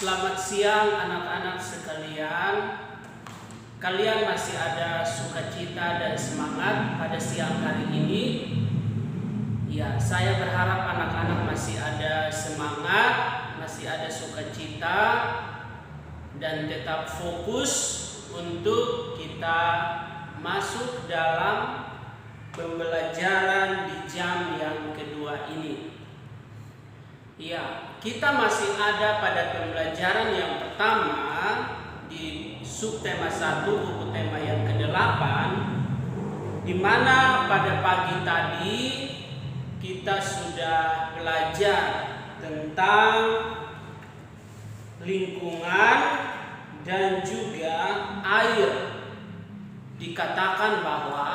Selamat siang anak-anak sekalian. Kalian masih ada sukacita dan semangat pada siang hari ini? Ya, saya berharap anak-anak masih ada semangat, masih ada sukacita, dan tetap fokus untuk kita masuk dalam pembelajaran di jam yang kedua ini. Ya, kita masih ada pada pembelajaran yang pertama di subtema 1 buku tema yang ke-8, di mana pada pagi tadi kita sudah belajar tentang lingkungan dan juga air. Dikatakan bahwa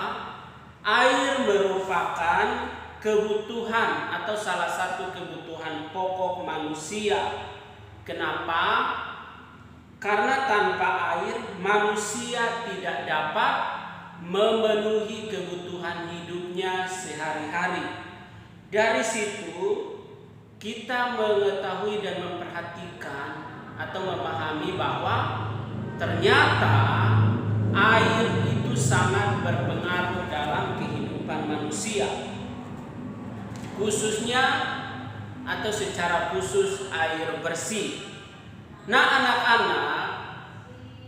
air merupakan kebutuhan atau salah satu kebutuhan pokok manusia. Kenapa? Karena tanpa air manusia tidak dapat memenuhi kebutuhan hidupnya sehari-hari. Dari situ kita mengetahui dan memperhatikan atau memahami bahwa ternyata air itu sangat berpengaruh dalam kehidupan manusia, khususnya atau secara khusus air bersih. Nah anak-anak,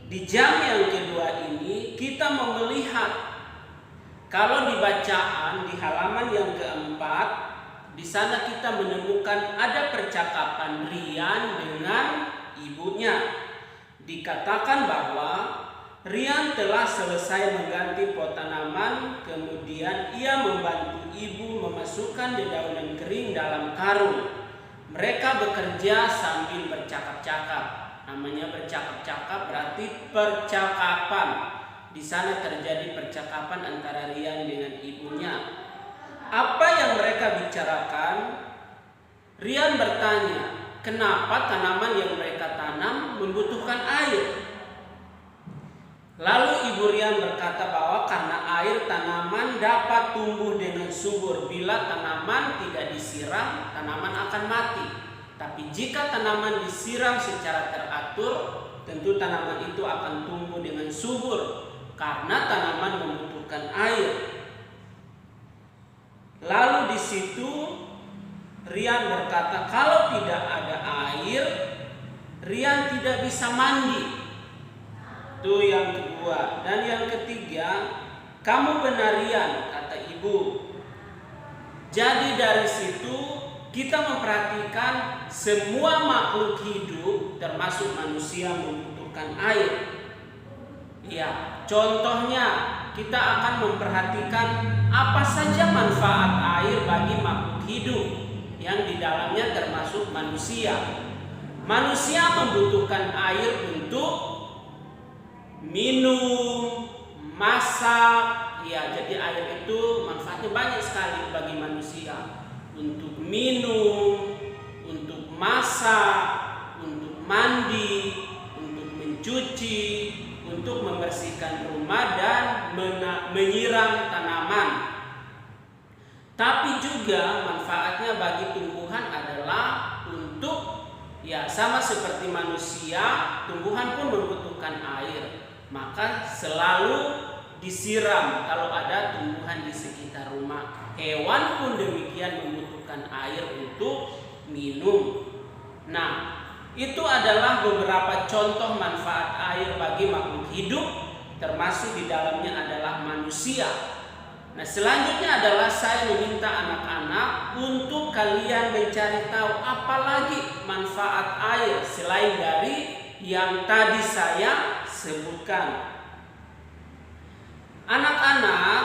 di jam yang kedua ini kita melihat kalau di bacaan di halaman yang keempat, di sana kita menemukan ada percakapan Rian dengan ibunya. Dikatakan bahwa Rian telah selesai mengganti pot tanaman, kemudian ia membantu ibu memasukkan dedaunan kering dalam karung. Mereka bekerja sambil bercakap-cakap. Namanya bercakap-cakap berarti percakapan. Di sana terjadi percakapan antara Rian dengan ibunya. Apa yang mereka bicarakan? Rian bertanya, kenapa tanaman yang mereka tanam membutuhkan air? Lalu Ibu Rian berkata bahwa karena air tanaman dapat tumbuh dengan subur. Bila tanaman tidak disiram, tanaman akan mati. Tapi jika tanaman disiram secara teratur, tentu tanaman itu akan tumbuh dengan subur karena tanaman membutuhkan air. Lalu di situ Rian berkata, kalau tidak ada air, Rian tidak bisa mandi. Itu yang kedua. Dan yang ketiga, kamu benar Rian, kata ibu. Jadi dari situ kita memperhatikan semua makhluk hidup termasuk manusia membutuhkan air. Ya, contohnya kita akan memperhatikan apa saja manfaat air bagi makhluk hidup yang di dalamnya termasuk manusia. Manusia membutuhkan air untuk minum, masak, ya jadi air itu manfaatnya banyak sekali bagi manusia. Untuk minum, untuk masak, untuk mandi, untuk mencuci, untuk membersihkan rumah dan menyiram tanaman. Tapi juga manfaatnya bagi tumbuhan adalah untuk, ya sama seperti manusia, tumbuhan pun membutuhkan air. Maka selalu disiram kalau ada tumbuhan di sekitar rumah. Hewan pun demikian membutuhkan air untuk minum. Nah, itu adalah beberapa contoh manfaat air bagi makhluk hidup, termasuk di dalamnya adalah manusia. Nah, selanjutnya adalah saya meminta anak-anak untuk kalian mencari tahu apa lagi manfaat air selain dari yang tadi saya sebutkan. Anak-anak,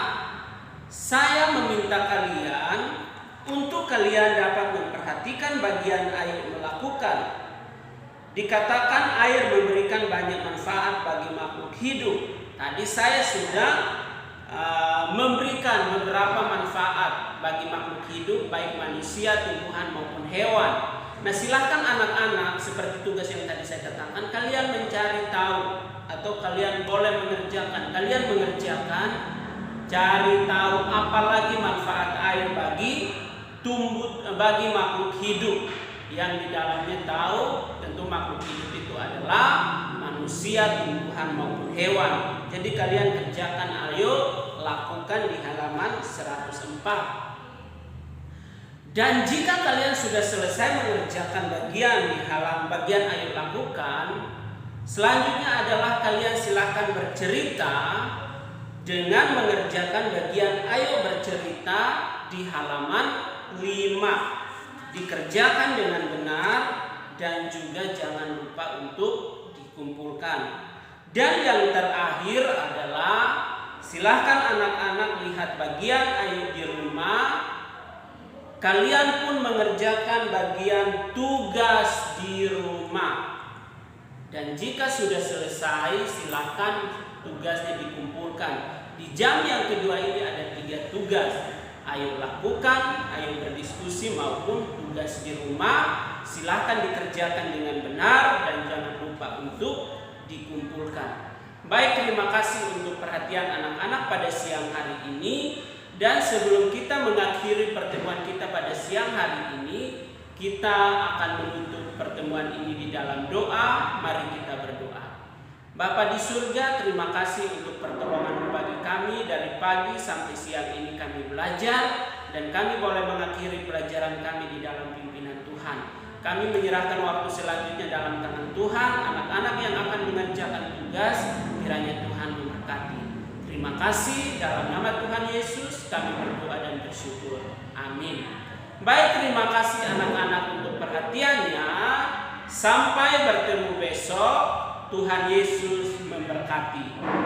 saya meminta kalian untuk kalian dapat memperhatikan bagian air melakukan. Dikatakan air memberikan banyak manfaat bagi makhluk hidup. Tadi saya sudah memberikan beberapa manfaat bagi makhluk hidup, baik manusia, tumbuhan maupun hewan. Nah, silahkan anak-anak, seperti tugas yang tadi saya katakan, kalian mencari tahu atau kalian boleh mengerjakan. Kalian mengerjakan, cari tahu apa lagi manfaat air bagi makhluk hidup. yang di dalamnya tahu tentu makhluk hidup itu adalah manusia, tumbuhan maupun hewan. Jadi kalian kerjakan, ayo lakukan di halaman 104. Dan jika kalian sudah selesai mengerjakan bagian ayo lakukan, selanjutnya adalah kalian silakan bercerita dengan mengerjakan bagian ayo bercerita di halaman 5. Dikerjakan dengan benar dan juga jangan lupa untuk dikumpulkan. Dan yang terakhir adalah silahkan anak-anak lihat bagian ayo di rumah. Kalian pun mengerjakan bagian tugas di rumah. Dan jika sudah selesai, silakan tugasnya dikumpulkan. Di jam yang kedua ini ada 3 tugas. Ayo lakukan, ayo berdiskusi maupun tugas di rumah. Silakan dikerjakan dengan benar dan jangan lupa untuk dikumpulkan. Baik, terima kasih untuk perhatian anak-anak pada siang hari ini. Dan sebelum kita mengakhiri pertemuan kita pada siang hari ini, kita akan menutup pertemuan ini di dalam doa. Mari kita berdoa. Bapa di surga, terima kasih untuk pertolongan bagi kami. Dari pagi sampai siang ini kami belajar, dan kami boleh mengakhiri pelajaran kami di dalam pimpinan Tuhan. Kami menyerahkan waktu selanjutnya dalam tangan Tuhan. Anak-anak yang akan mengerjakan tugas, kiranya Tuhan memberkati. Terima kasih, dalam nama Tuhan Yesus kami berdoa dan bersyukur. Amin. Baik, terima kasih anak-anak untuk perhatiannya. Sampai bertemu besok. Tuhan Yesus memberkati.